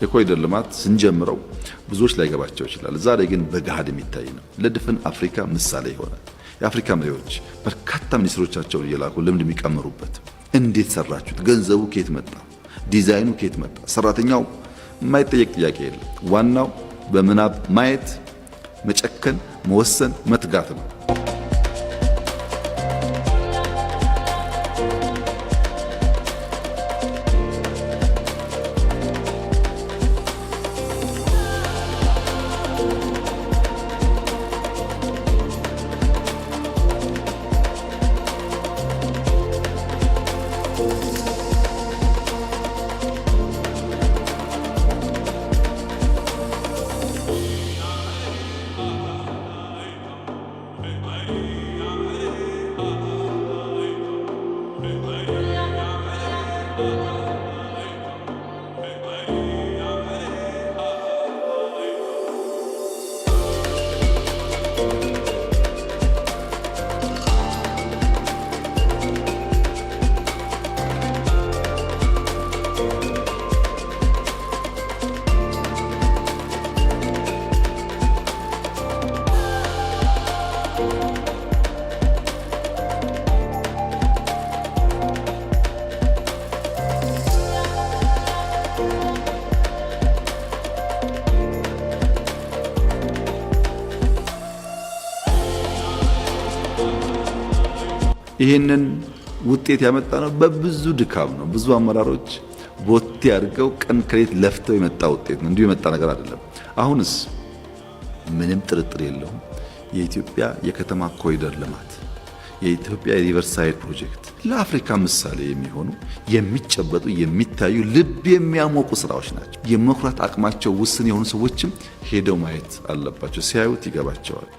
የኮሪደር ልማት ስንጀምረው ብዙዎች ላይ ገባቸው ይችላል። ዛሬ ግን በገሃድ የሚታይ ነው። ለድፍን አፍሪካ ምሳሌ ይሆናል። የአፍሪካ መሪዎች በርካታ ሚኒስትሮቻቸውን እየላኩ ልምድ የሚቀምሩበት እንዴት ሰራችሁት? ገንዘቡ ከየት መጣ? ዲዛይኑ ከየት መጣ? ሰራተኛው የማይጠየቅ ጥያቄ የለም። ዋናው በምናብ ማየት፣ መጨከን፣ መወሰን፣ መትጋት ነው። ይሄንን ውጤት ያመጣ ነው በብዙ ድካም ነው። ብዙ አመራሮች ቦቴ አድርገው ቀን ከሌት ለፍተው የመጣ ውጤት ነው። እንዲሁ የመጣ ነገር አይደለም። አሁንስ ምንም ጥርጥር የለውም የኢትዮጵያ የከተማ ኮሪደር ልማት፣ የኢትዮጵያ የሪቨርሳይድ ፕሮጀክት ለአፍሪካ ምሳሌ የሚሆኑ የሚጨበጡ የሚታዩ ልብ የሚያሞቁ ስራዎች ናቸው። የመኩራት አቅማቸው ውስን የሆኑ ሰዎችም ሄደው ማየት አለባቸው። ሲያዩት ይገባቸዋል።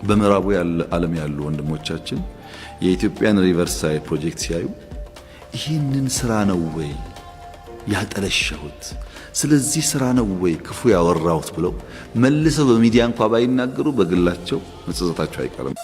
በምዕራቡ ዓለም ያሉ ወንድሞቻችን የኢትዮጵያን ሪቨርሳይድ ፕሮጀክት ሲያዩ ይህንን ስራ ነው ወይ ያጠለሸሁት፣ ስለዚህ ስራ ነው ወይ ክፉ ያወራሁት ብለው መልሰው በሚዲያ እንኳን ባይናገሩ በግላቸው መጸጸታቸው አይቀርም።